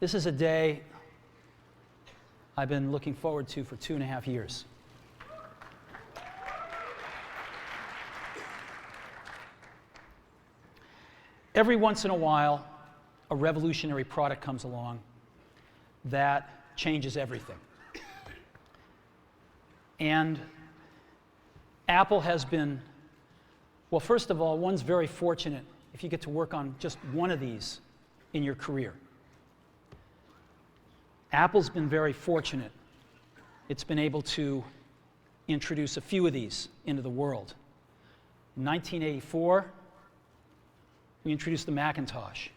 This is a day I've been looking forward to for 2.5 years. Every once in a while, a revolutionary product comes along that changes everything. And Apple has been, well, first of all, one's very fortunate if you get to work on just one of these in your career. Apple's been very fortunate. It's been able to introduce a few of these into the world. In 1984, we introduced the Macintosh.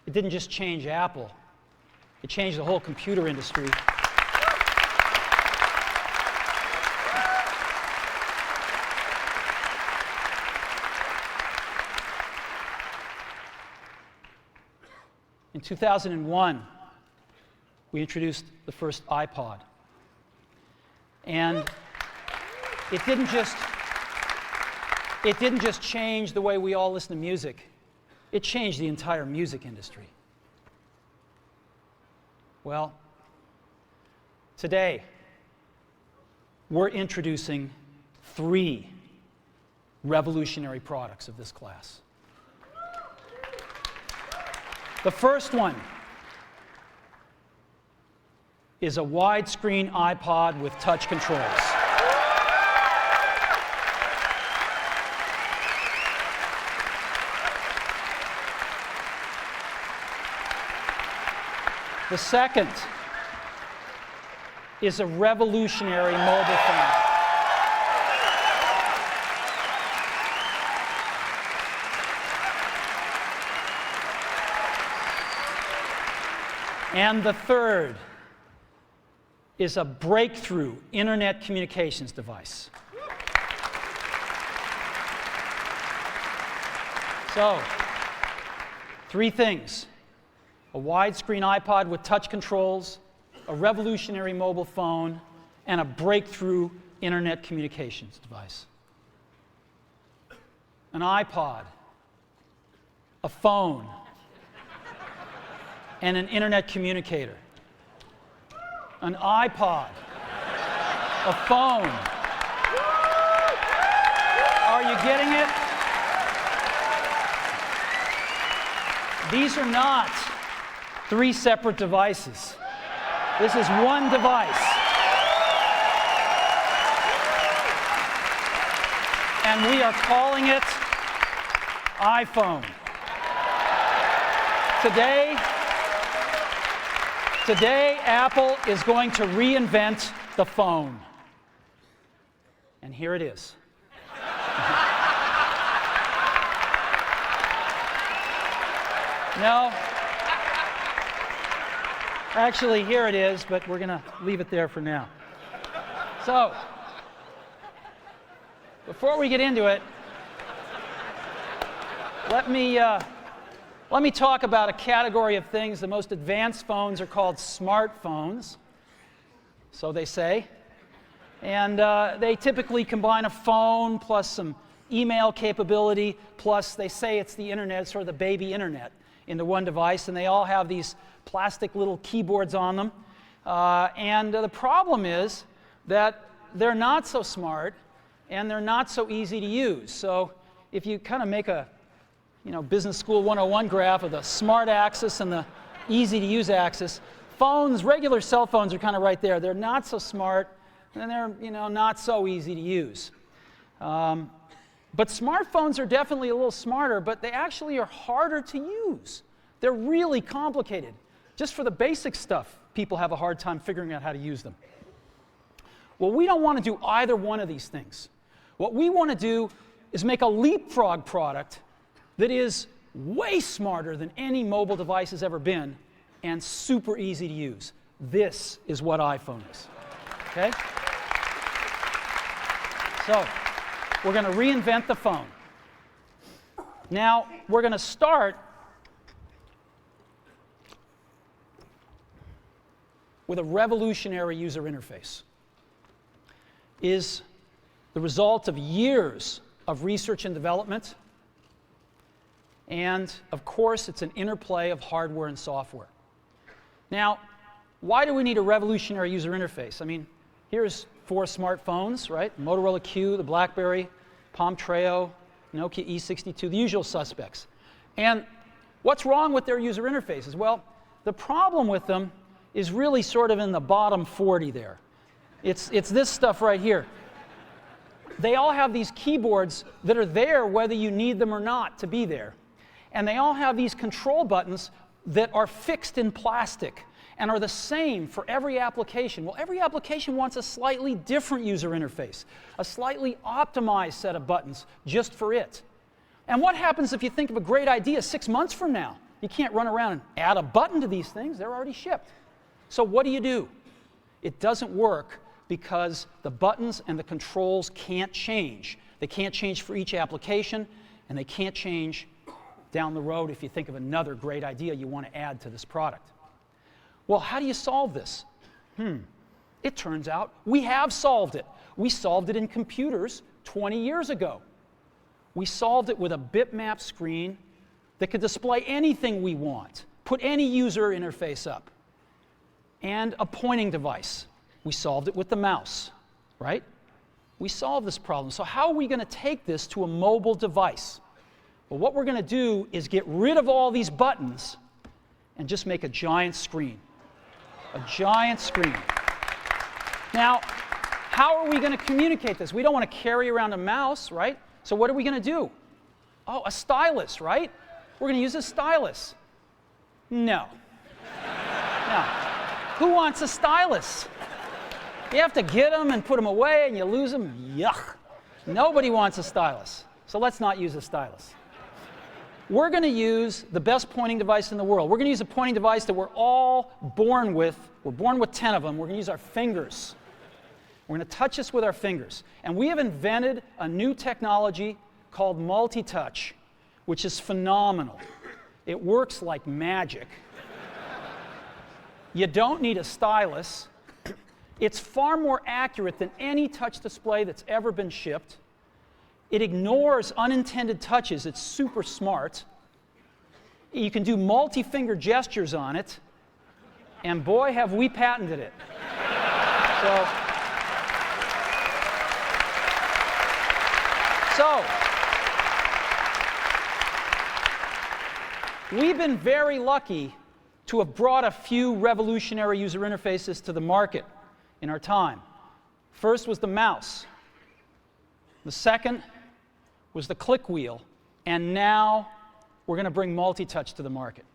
It didn't just change Apple, it changed the whole computer industry. In 2001, we introduced the first iPod. And it didn't just change the way we all listen to music. It changed the entire music industry. Well, today, we're introducing 3 revolutionary products of this class. The first one is a widescreen iPod with touch controls. The second is a revolutionary mobile phone. And the third is a breakthrough internet communications device. So, 3 things. A widescreen iPod with touch controls, a revolutionary mobile phone, and a breakthrough internet communications device. An iPod, a phone, and an internet communicator. An iPod, a phone. Are you getting it? These are not 3 separate devices. This is one device. And we are calling it iPhone. Today, Apple is going to reinvent the phone. And here it is. No. Actually, here it is, but we're going to leave it there for now. So, before we get into it, let me talk about a category of things. The most advanced phones are called smartphones, so they say. And they typically combine a phone plus some email capability, plus they say it's the internet, sort of the baby internet, into one device, and they all have these plastic little keyboards on them. And the problem is that they're not so smart, and they're not so easy to use. So if you kind of make a Business School 101 graph of the smart axis and the easy-to-use axis, regular cell phones are kind of right there. They're not so smart, and they're not so easy to use. But smartphones are definitely a little smarter, but they actually are harder to use. They're really complicated. Just for the basic stuff, people have a hard time figuring out how to use them. Well, we don't want to do either one of these things. What we want to do is make a leapfrog product that is way smarter than any mobile device has ever been and super easy to use. This is what iPhone is. Okay? So, we're going to reinvent the phone. Now, we're going to start with a revolutionary user interface. Is the result of years of research and development. And, of course, it's an interplay of hardware and software. Now, why do we need a revolutionary user interface? I mean, here's 4 smartphones, right? Motorola Q, the BlackBerry, Palm Treo, Nokia E62, the usual suspects. And what's wrong with their user interfaces? Well, the problem with them is really sort of in the bottom 40 there. It's this stuff right here. They all have these keyboards that are there whether you need them or not to be there. And they all have these control buttons that are fixed in plastic and are the same for every application. Well, every application wants a slightly different user interface, a slightly optimized set of buttons just for it. And what happens if you think of a great idea 6 months from now? You can't run around and add a button to these things. They're already shipped. So what do? It doesn't work because the buttons and the controls can't change. They can't change for each application, and they can't change down the road if you think of another great idea you want to add to this product. Well, how do you solve this? It turns out we have solved it. We solved it in computers 20 years ago. We solved it with a bitmap screen that could display anything we want, put any user interface up, and a pointing device. We solved it with the mouse, right? We solved this problem. So how are we going to take this to a mobile device? Well, what we're going to do is get rid of all these buttons and just make a giant screen. A giant screen. Now, how are we going to communicate this? We don't want to carry around a mouse, right? So what are we going to do? Oh, a stylus, right? We're going to use a stylus. No. No. Who wants a stylus? You have to get them and put them away and you lose them. Yuck. Nobody wants a stylus. So let's not use a stylus. We're going to use the best pointing device in the world. We're going to use a pointing device that we're all born with. We're born with 10 of them. We're going to use our fingers. We're going to touch this with our fingers. And we have invented a new technology called multi-touch, which is phenomenal. It works like magic. You don't need a stylus. It's far more accurate than any touch display that's ever been shipped. It ignores unintended touches. It's super smart. You can do multi-finger gestures on it. And boy, have we patented it. So, we've been very lucky to have brought a few revolutionary user interfaces to the market in our time. First was the mouse. The second was the click wheel. And now we're going to bring multi-touch to the market.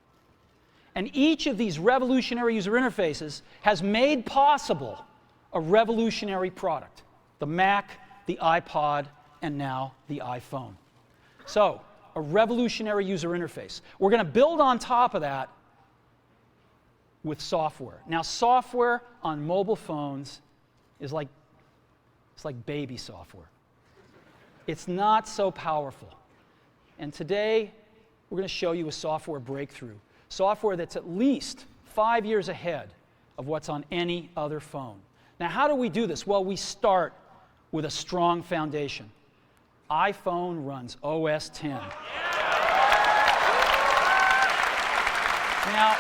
And each of these revolutionary user interfaces has made possible a revolutionary product. The Mac, the iPod, and now the iPhone. So, a revolutionary user interface. We're going to build on top of that with software. Now, software on mobile phones is like baby software. It's not so powerful. And today, we're going to show you a software breakthrough. Software that's at least 5 years ahead of what's on any other phone. Now, how do we do this? Well, we start with a strong foundation. iPhone runs OS X. Now,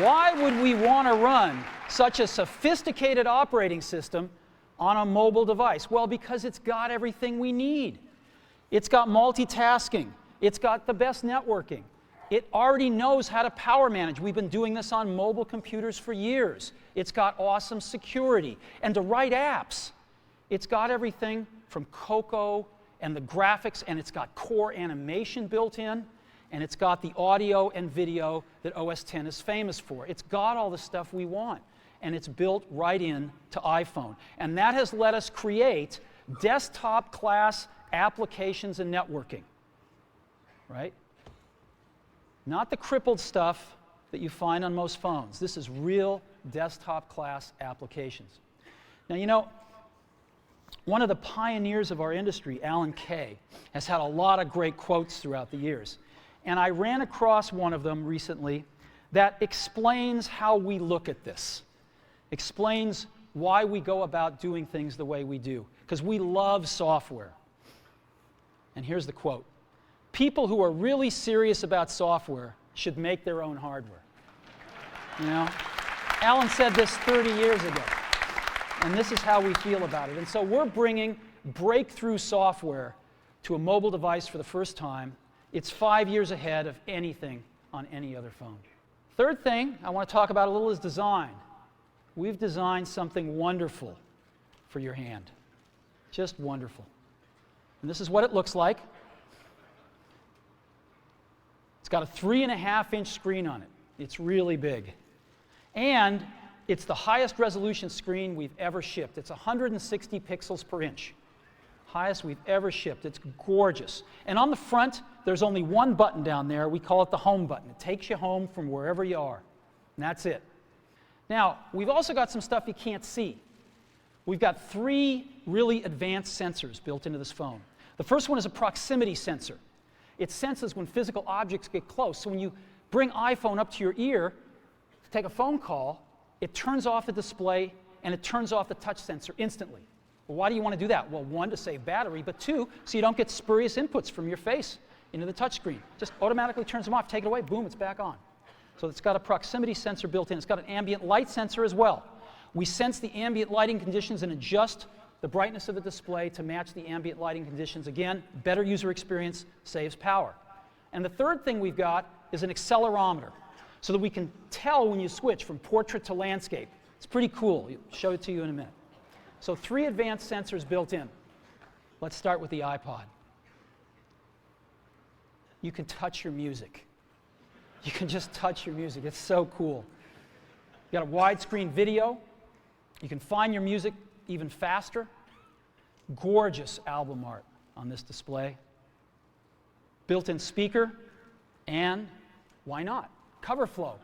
why would we want to run such a sophisticated operating system on a mobile device? Well, because it's got everything we need. It's got multitasking. It's got the best networking. It already knows how to power manage. We've been doing this on mobile computers for years. It's got awesome security. And to write apps, it's got everything from Cocoa and the graphics, and it's got core animation built in, and it's got the audio and video that OS X is famous for. It's got all the stuff we want, and it's built right in to iPhone. And that has let us create desktop-class applications and networking, right? Not the crippled stuff that you find on most phones. This is real desktop-class applications. Now, you know, one of the pioneers of our industry, Alan Kay, has had a lot of great quotes throughout the years. And I ran across one of them recently that explains how we look at this, explains why we go about doing things the way we do, because we love software. And here's the quote. people who are really serious about software should make their own hardware. You know? Alan said this 30 years ago, and this is how we feel about it. And so we're bringing breakthrough software to a mobile device for the first time. It's 5 years ahead of anything on any other phone. Third thing I want to talk about a little is design. We've designed something wonderful for your hand. Just wonderful. And this is what it looks like. It's got a 3.5-inch screen on it. It's really big. And it's the highest resolution screen we've ever shipped. It's 160 pixels per inch. Highest we've ever shipped. It's gorgeous. And on the front, there's only one button down there. We call it the home button. It takes you home from wherever you are. And that's it. Now, we've also got some stuff you can't see. We've got 3 really advanced sensors built into this phone. The first one is a proximity sensor. It senses when physical objects get close. So when you bring iPhone up to your ear to take a phone call, it turns off the display and it turns off the touch sensor instantly. Well, why do you want to do that? Well, 1, to save battery, but 2, so you don't get spurious inputs from your face into the touch screen. Just automatically turns them off, take it away, boom, it's back on. So it's got a proximity sensor built in. It's got an ambient light sensor as well. We sense the ambient lighting conditions and adjust the brightness of the display to match the ambient lighting conditions. Again, better user experience, saves power. And the third thing we've got is an accelerometer, so that we can tell when you switch from portrait to landscape. It's pretty cool. I'll show it to you in a minute. So 3 advanced sensors built in. Let's start with the iPod. You can touch your music. You can just touch your music. It's so cool. You got a widescreen video. You can find your music even faster. Gorgeous album art on this display. Built-in speaker, and why not? Cover flow.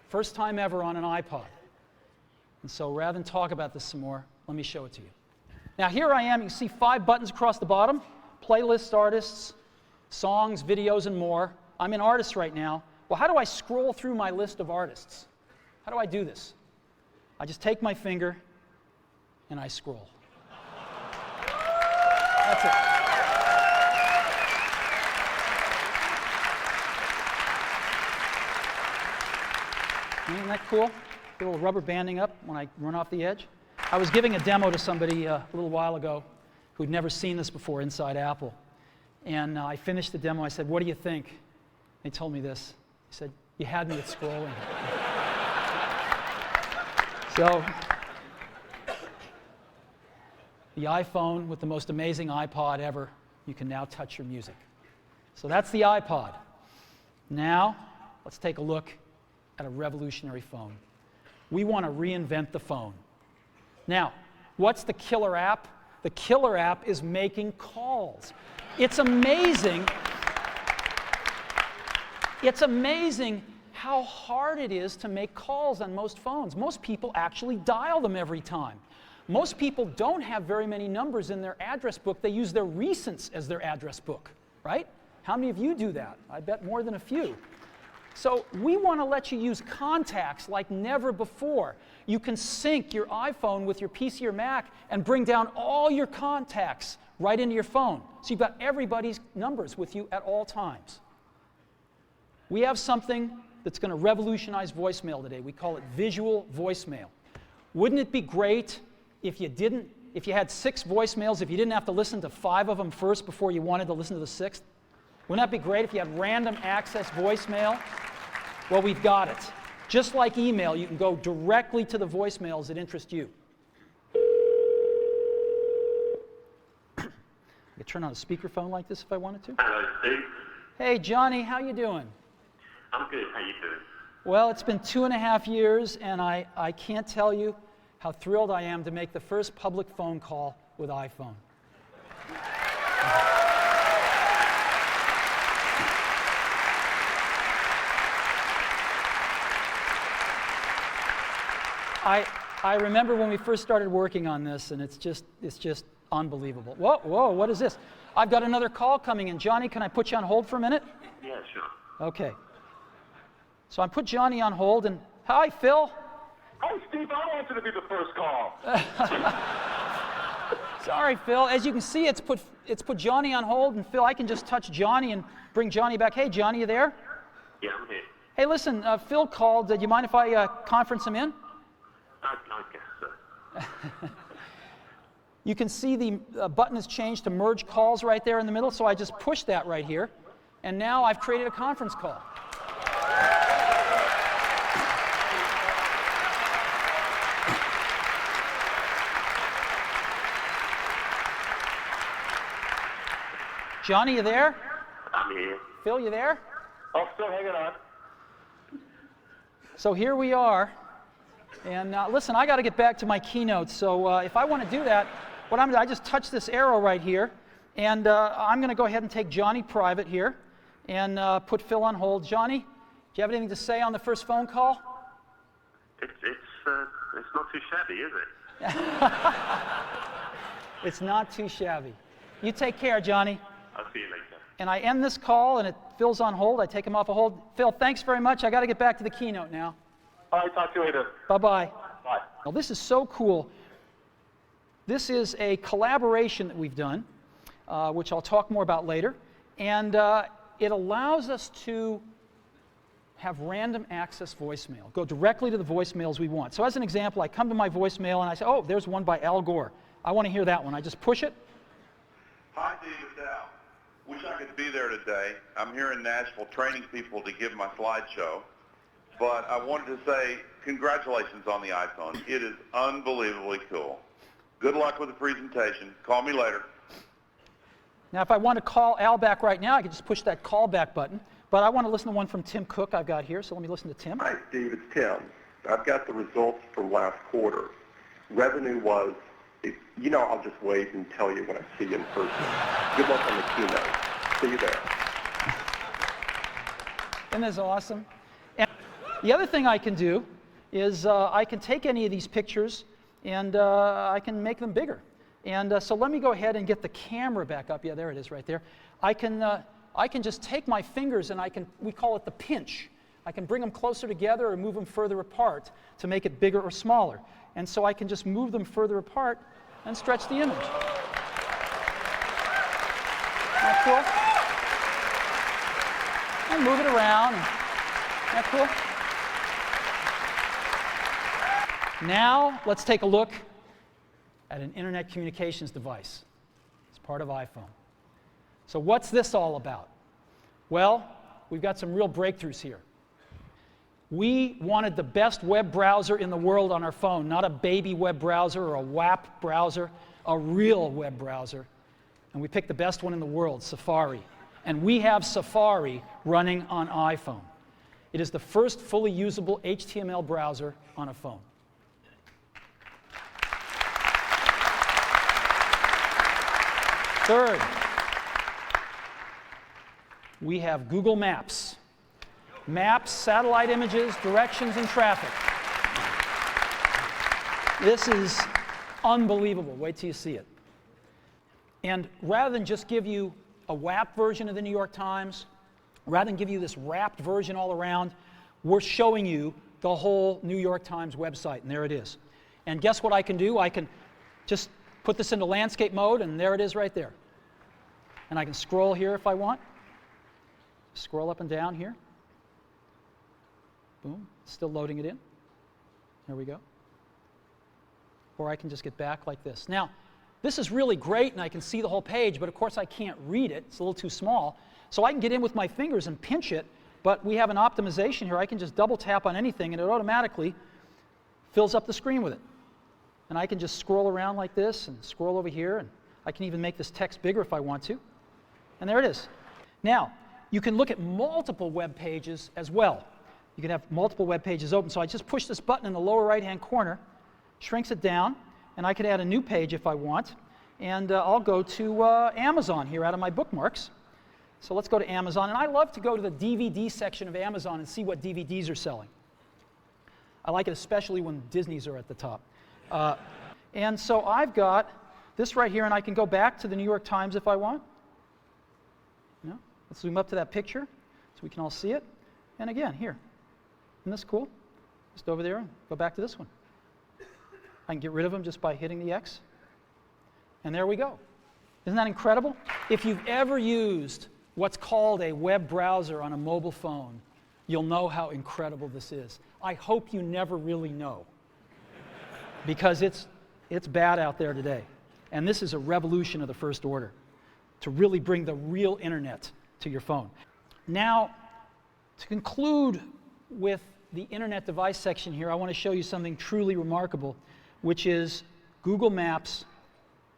First time ever on an iPod. And so rather than talk about this some more, let me show it to you. Now here I am. You can see 5 buttons across the bottom. Playlists, artists, songs, videos, and more. I'm an artist right now. Well, how do I scroll through my list of artists? How do I do this? I just take my finger and I scroll. That's it. Isn't that cool? A little rubber banding up when I run off the edge. I was giving a demo to somebody a little while ago who'd never seen this before inside Apple. And I finished the demo. I said, "What do you think?" They told me this. He said, "You had me at scrolling." So, the iPhone with the most amazing iPod ever, you can now touch your music. So that's the iPod. Now, let's take a look at a revolutionary phone. We want to reinvent the phone. Now, what's the killer app? The killer app is making calls. It's amazing. It's amazing how hard it is to make calls on most phones. Most people actually dial them every time. Most people don't have very many numbers in their address book. They use their recents as their address book, right? How many of you do that? I bet more than a few. So we want to let you use contacts like never before. You can sync your iPhone with your PC or Mac and bring down all your contacts right into your phone. So you've got everybody's numbers with you at all times. We have something that's going to revolutionize voicemail today. We call it visual voicemail. Wouldn't it be great if you had 6 voicemails, if you didn't have to listen to 5 of them first before you wanted to listen to the 6th? Wouldn't that be great if you had random access voicemail? Well, we've got it. Just like email, you can go directly to the voicemails that interest you. I could turn on a speakerphone like this if I wanted to. Hello, Steve. Hey, Johnny, how you doing? I'm good. How you doing? Well, it's been 2.5 years, and I can't tell you how thrilled I am to make the first public phone call with iPhone. I remember when we first started working on this, and it's just unbelievable. Whoa, what is this? I've got another call coming in. Johnny, can I put you on hold for a minute? Yeah, sure. Okay. So I put Johnny on hold, and hi, Phil. Hi, Steve. I wanted to be the first call. Sorry, Phil. As you can see, it's put Johnny on hold, and Phil, I can just touch Johnny and bring Johnny back. Hey, Johnny, you there? Yeah, I'm here. Hey, listen, Phil called. Do you mind if I conference him in? I guess so. You can see the button has changed to merge calls right there in the middle, so I just pushed that right here, and now I've created a conference call. Johnny, you there? I'm here. Phil, you there? Oh, still hanging on. So here we are. And listen, I got to get back to my keynote. So if I want to do that, what I'm going to do, I just touch this arrow right here. And I'm going to go ahead and take Johnny private here and put Phil on hold. Johnny, do you have anything to say on the first phone call? It's not too shabby, is it? It's not too shabby. You take care, Johnny. I'll see you later. And I end this call, and Phil's on hold. I take him off a hold. Phil, thanks very much. I got to get back to the keynote now. All right, talk to you later. Bye-bye. Bye. Well, this is so cool. This is a collaboration that we've done, which I'll talk more about later. And it allows us to have random access voicemail, go directly to the voicemails we want. So as an example, I come to my voicemail, and I say, oh, there's one by Al Gore. I want to hear that one. I just push it. Hi, David Dow. Wish I could be there today. I'm here in Nashville training people to give my slideshow. But I wanted to say congratulations on the iPhone. It is unbelievably cool. Good luck with the presentation. Call me later. Now, if I want to call Al back right now, I can just push that call back button. But I want to listen to one from Tim Cook I've got here, so let me listen to Tim. Hi, Steve. It's Tim. I've got the results from last quarter. Revenue was, I'll just wait and tell you when I see you in person. Good luck on the keynote. See you there. Isn't this awesome? And the other thing I can do is I can take any of these pictures and I can make them bigger. And so let me go ahead and get the camera back up. Yeah, there it is right there. I can just take my fingers and we call it the pinch. I can bring them closer together or move them further apart to make it bigger or smaller. And so I can just move them further apart and stretch the image. Isn't that cool? And move it around. Isn't that cool? Now, let's take a look at an internet communications device. It's part of iPhone. So what's this all about? Well, we've got some real breakthroughs here. We wanted the best web browser in the world on our phone, not a baby web browser or a WAP browser, a real web browser. And we picked the best one in the world, Safari. And we have Safari running on iPhone. It is the first fully usable HTML browser on a phone. Third, we have Google Maps. Maps, satellite images, directions, and traffic. This is unbelievable. Wait till you see it. And rather than just give you a WAP version of the New York Times, rather than give you this wrapped version all around, we're showing you the whole New York Times website, and there it is. And guess what I can do? I can just put this into landscape mode, and there it is right there. And I can scroll here if I want. Scroll up and down here. Boom, still loading it in. There we go. Or I can just get back like this. Now, this is really great, and I can see the whole page, but of course I can't read it. It's a little too small. So I can get in with my fingers and pinch it, but we have an optimization here. I can just double tap on anything, and it automatically fills up the screen with it. And I can just scroll around like this and scroll over here, and I can even make this text bigger if I want to. And there it is. Now, you can look at multiple web pages as well. You can have multiple web pages open. So I just push this button in the lower right-hand corner, shrinks it down, and I could add a new page if I want. And I'll go to Amazon here out of my bookmarks. So let's go to Amazon. And I love to go to the DVD section of Amazon and see what DVDs are selling. I like it especially when Disney's are at the top. And so I've got this right here, and I can go back to the New York Times if I want. Let's zoom up to that picture so we can all see it. And again, here. Isn't this cool? Just over there and go back to this one. I can get rid of them just by hitting the X. And there we go. Isn't that incredible? If you've ever used what's called a web browser on a mobile phone, you'll know how incredible this is. I hope you never really know, because it's bad out there today. And this is a revolution of the first order, to really bring the real internet to your phone. Now, to conclude with the internet device section here, I want to show you something truly remarkable, which is Google Maps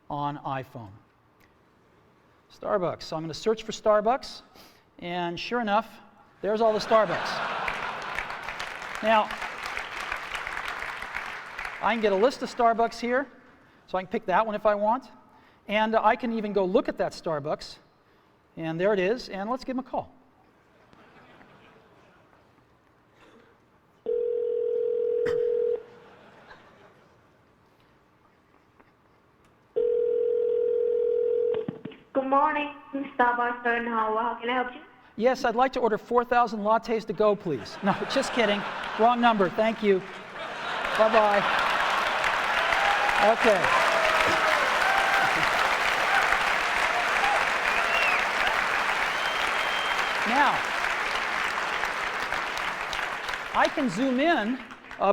on iPhone. Starbucks. So I'm going to search for Starbucks, and sure enough, there's all the Starbucks. Now, I can get a list of Starbucks here, so I can pick that one if I want. And I can even go look at that Starbucks, and there it is, and let's give them a call. Good morning, Starbucks. How can I help you? Yes, I'd like to order 4,000 lattes to go, please. No, just kidding. Wrong number. Thank you. Bye-bye. Okay. Now, I can zoom in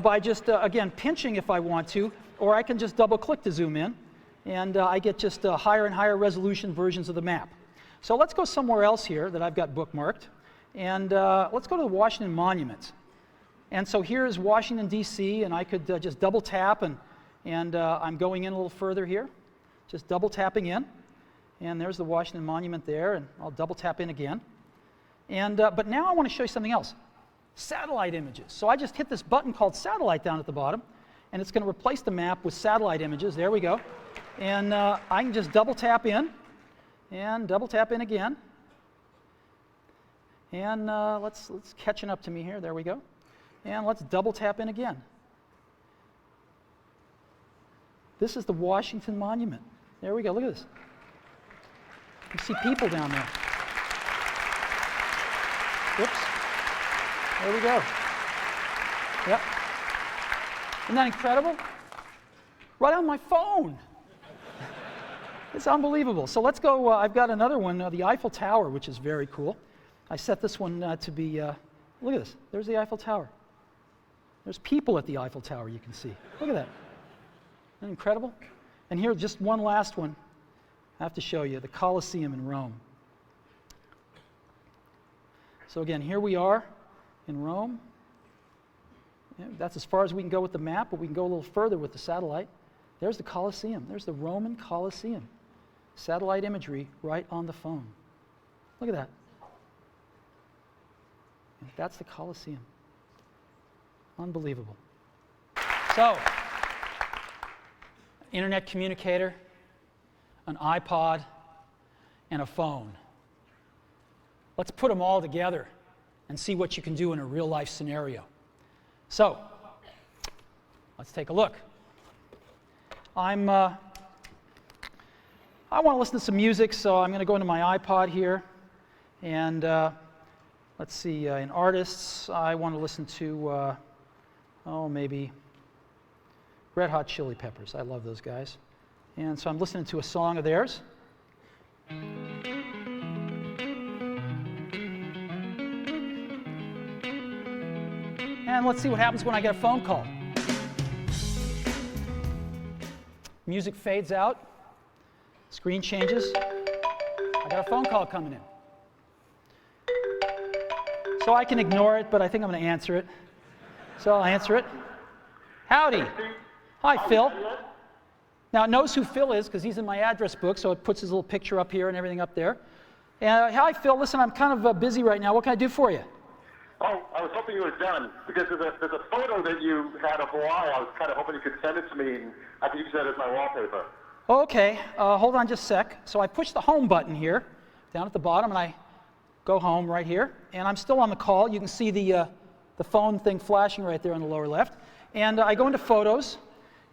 by just, again, pinching if I want to, or I can just double-click to zoom in, and I get just higher and higher resolution versions of the map. So let's go somewhere else here that I've got bookmarked, and let's go to the Washington Monument. And so here is Washington, D.C., and I could just double tap, and I'm going in a little further here, just double tapping in, and there's the Washington Monument there, and I'll double tap in again. And but now I want to show you something else, satellite images. So I just hit this button called satellite down at the bottom, and it's going to replace the map with satellite images. There we go. And I can just double tap in, and double tap in again. And let's catching up to me here. There we go. And let's double tap in again. This is the Washington Monument. There we go. Look at this. You see people down there. Whoops. There we go. Yep. Isn't that incredible? Right on my phone. It's unbelievable. So let's go. I've got another one, the Eiffel Tower, which is very cool. I set this one to be, look at this. There's the Eiffel Tower. There's people at the Eiffel Tower, you can see. Look at that. Isn't that incredible? And here, just one last one I have to show you, the Colosseum in Rome. So again, here we are in Rome. Yeah, that's as far as we can go with the map, but we can go a little further with the satellite. There's the Colosseum. There's the Roman Colosseum. Satellite imagery right on the phone. Look at that. And that's the Colosseum. Unbelievable. So, internet communicator, an iPod, and a phone. Let's put them all together and see what you can do in a real-life scenario. So, let's take a look. I want to listen to some music, so I'm going to go into my iPod here, and let's see, in artists, I want to listen to, maybe Red Hot Chili Peppers. I love those guys. And so I'm listening to a song of theirs. And let's see what happens when I get a phone call. Music fades out. Screen changes. I got a phone call coming in. So I can ignore it, but I think I'm going to answer it. So I'll answer it. Howdy. Hi, Phil. Now it knows who Phil is because he's in my address book, so it puts his little picture up here and everything up there. And hi, Phil. Listen, I'm kind of busy right now. What can I do for you? Oh, I was hoping you were done, because there's a photo that you had of Hawaii. I was kind of hoping you could send it to me, and I could use that as my wallpaper. Okay, hold on just a sec. So I push the home button here, down at the bottom, and I go home right here. And I'm still on the call. You can see the phone thing flashing right there on the lower left. And I go into Photos,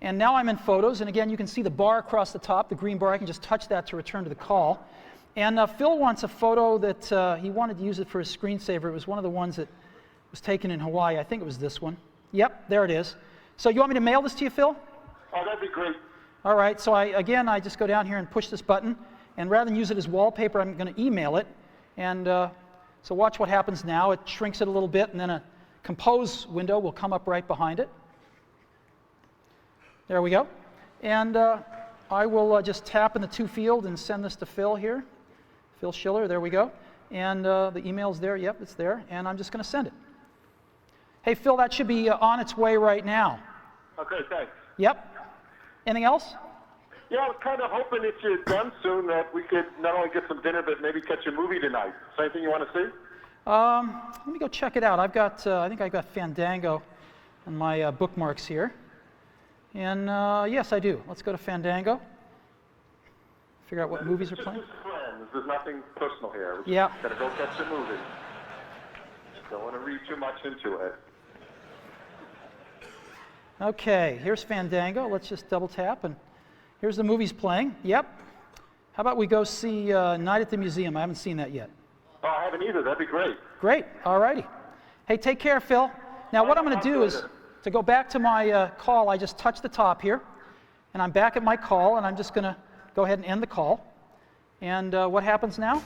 and now I'm in Photos. And again, you can see the bar across the top, the green bar. I can just touch that to return to the call. And Phil wants a photo that he wanted to use it for his screensaver. It was one of the ones that was taken in Hawaii. I think it was this one. Yep, there it is. So you want me to mail this to you, Phil? Oh, that'd be great. All right, so I just go down here and push this button, and rather than use it as wallpaper, I'm going to email it. And so watch what happens now. It shrinks it a little bit, and then a compose window will come up right behind it. There we go. And I will just tap in the to field and send this to Phil here. Phil Schiller, there we go. And the email's there. Yep, it's there. And I'm just going to send it. Hey, Phil, that should be on its way right now. Okay, thanks. Yep. Anything else? Yeah, I was kind of hoping if you're done soon that we could not only get some dinner, but maybe catch a movie tonight. Is there anything you want to see? Let me go check it out. I've got, I think I've got Fandango in my bookmarks here. And yes, I do. Let's go to Fandango. Figure out what movies are playing. Just friends. There's nothing personal here. Yeah. Gotta go catch a movie. Don't want to read too much into it. Okay, here's Fandango. Let's just double tap, and here's the movies playing. Yep. How about we go see Night at the Museum? I haven't seen that yet. Oh, I haven't either. That'd be great. Great. All righty. Hey, take care, Phil. Now, what I'm going to do is, to go back to my call, I just touch the top here, and I'm back at my call, and I'm just going to go ahead and end the call. And what happens now?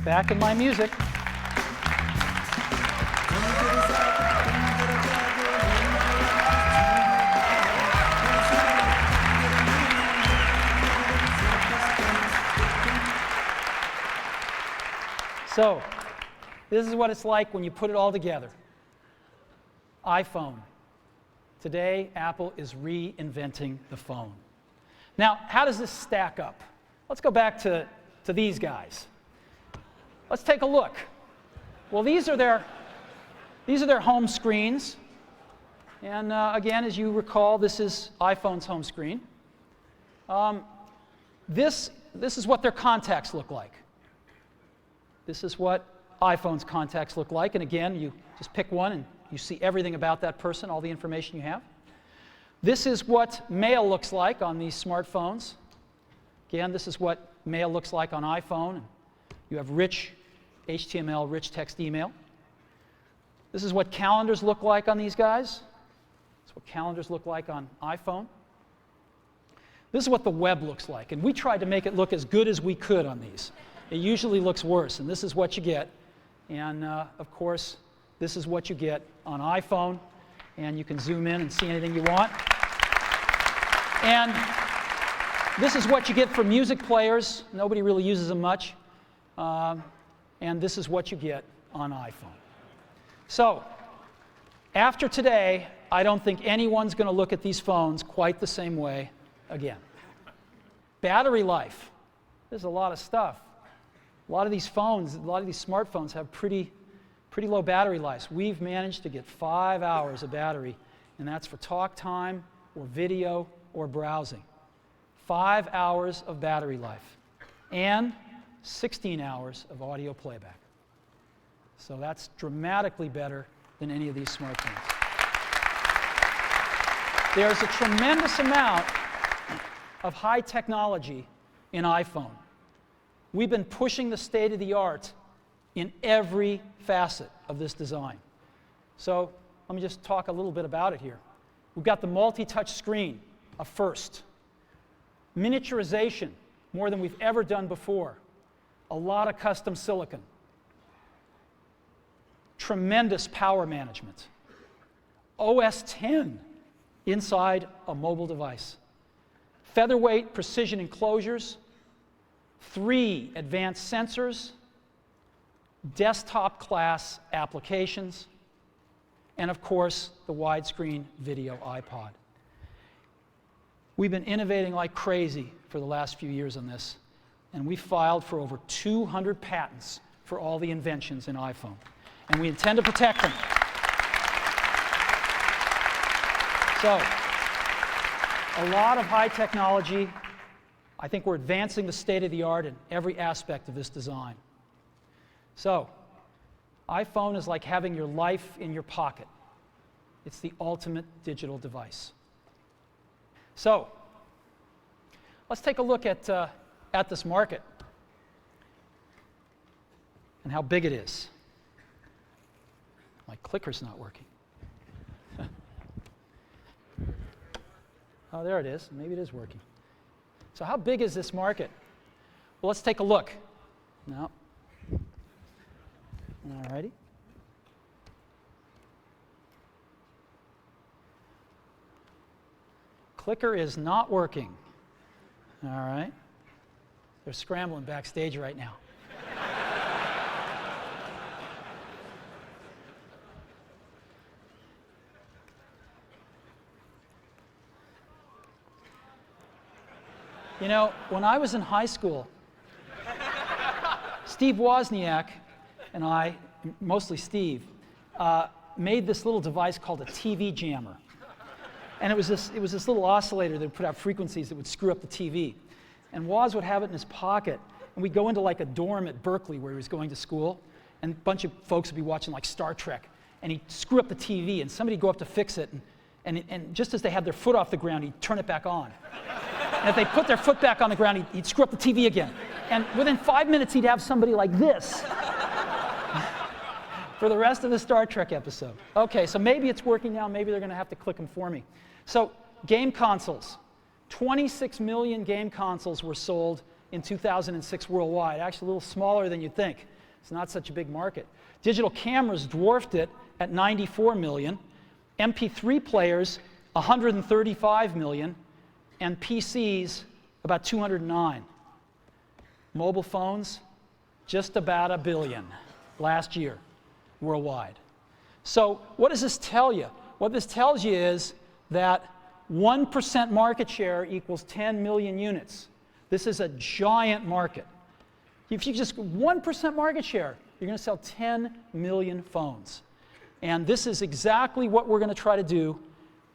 Back in my music. So, this is what it's like when you put it all together. iPhone. Today, Apple is reinventing the phone. Now, how does this stack up? Let's go back to these guys. Let's take a look. Well, these are their home screens. And again, as you recall, this is iPhone's home screen. This is what their contacts look like. This is what iPhone's contacts look like. And again, you just pick one and you see everything about that person, all the information you have. This is what mail looks like on these smartphones. Again, this is what mail looks like on iPhone. You have rich HTML, rich text email. This is what calendars look like on these guys. This is what calendars look like on iPhone. This is what the web looks like. And we tried to make it look as good as we could on these. It usually looks worse, and this is what you get. And of course, this is what you get on iPhone, and you can zoom in and see anything you want. And this is what you get for music players. Nobody really uses them much. And this is what you get on iPhone. So, after today, I don't think anyone's going to look at these phones quite the same way again. Battery life. There's a lot of stuff. A lot of these phones, a lot of these smartphones have pretty low battery lives. We've managed to get 5 hours of battery, and that's for talk time or video or browsing. 5 hours of battery life and 16 hours of audio playback. So that's dramatically better than any of these smartphones. There's a tremendous amount of high technology in iPhone. We've been pushing the state of the art in every facet of this design. So let me just talk a little bit about it here. We've got the multi-touch screen, a first. Miniaturization, more than we've ever done before. A lot of custom silicon. Tremendous power management. OS X inside a mobile device. Featherweight precision enclosures. 3 advanced sensors. Desktop class applications. And of course, the widescreen video iPod. We've been innovating like crazy for the last few years on this, and we filed for over 200 patents for all the inventions in iPhone, and we intend to protect them. So, a lot of high technology. I think we're advancing the state of the art in every aspect of this design. So, iPhone is like having your life in your pocket. It's the ultimate digital device. So, let's take a look at this market and how big it is. My clicker's not working. Oh, there it is. Maybe it is working. So how big is this market? Well, let's take a look. No. All righty. Clicker is not working. All right. They're scrambling backstage right now. You know, when I was in high school, Steve Wozniak and I, mostly Steve, made this little device called a TV jammer. And it was this little oscillator that would put out frequencies that would screw up the TV. And Woz would have it in his pocket, and we'd go into like a dorm at Berkeley where he was going to school, and a bunch of folks would be watching like Star Trek, and he'd screw up the TV, and somebody'd go up to fix it, and just as they had their foot off the ground, he'd turn it back on. And if they put their foot back on the ground, he'd screw up the TV again. And within 5 minutes, he'd have somebody like this for the rest of the Star Trek episode. Okay, so maybe it's working now. Maybe they're going to have to click them for me. So game consoles. 26 million game consoles were sold in 2006 worldwide. Actually, a little smaller than you'd think. It's not such a big market. Digital cameras dwarfed it at 94 million. MP3 players, 135 million. And PCs, about 209. Mobile phones, just about 1 billion last year worldwide. So what does this tell you? What this tells you is that 1% market share equals 10 million units. This is a giant market. If you just 1% market share, you're going to sell 10 million phones. And this is exactly what we're going to try to do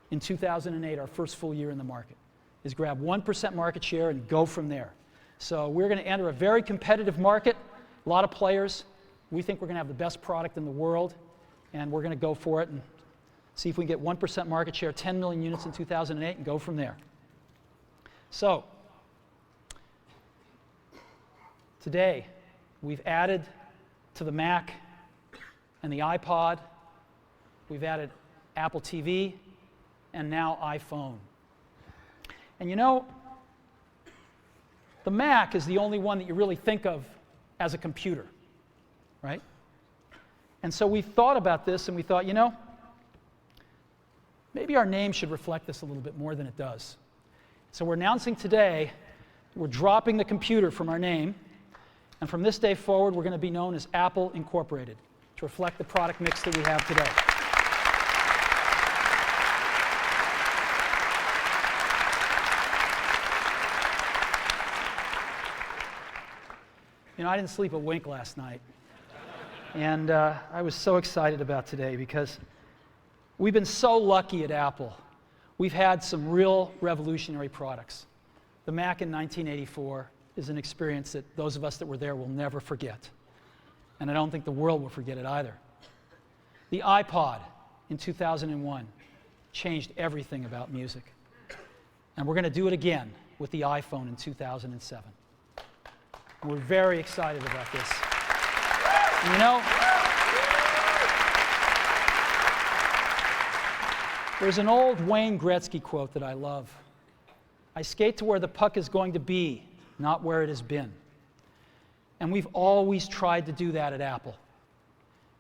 in 2008, our first full year in the market, is grab 1% market share and go from there. So we're going to enter a very competitive market, a lot of players. We think we're going to have the best product in the world, and we're going to go for it and see if we can get 1% market share, 10 million units in 2008, and go from there. So today, we've added to the Mac and the iPod, we've added Apple TV, and now iPhone. And you know, the Mac is the only one that you really think of as a computer, right? And so we thought about this and we thought, you know, maybe our name should reflect this a little bit more than it does. So we're announcing today, we're dropping the computer from our name, and from this day forward, we're going to be known as Apple Incorporated to reflect the product mix that we have today. You know, I didn't sleep a wink last night. And I was so excited about today because we've been so lucky at Apple. We've had some real revolutionary products. The Mac in 1984 is an experience that those of us that were there will never forget. And I don't think the world will forget it either. The iPod in 2001 changed everything about music. And we're going to do it again with the iPhone in 2007. We're very excited about this. And you know, there's an old Wayne Gretzky quote that I love. I skate to where the puck is going to be, not where it has been. And we've always tried to do that at Apple,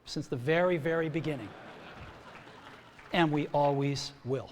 since the very, very beginning. And we always will.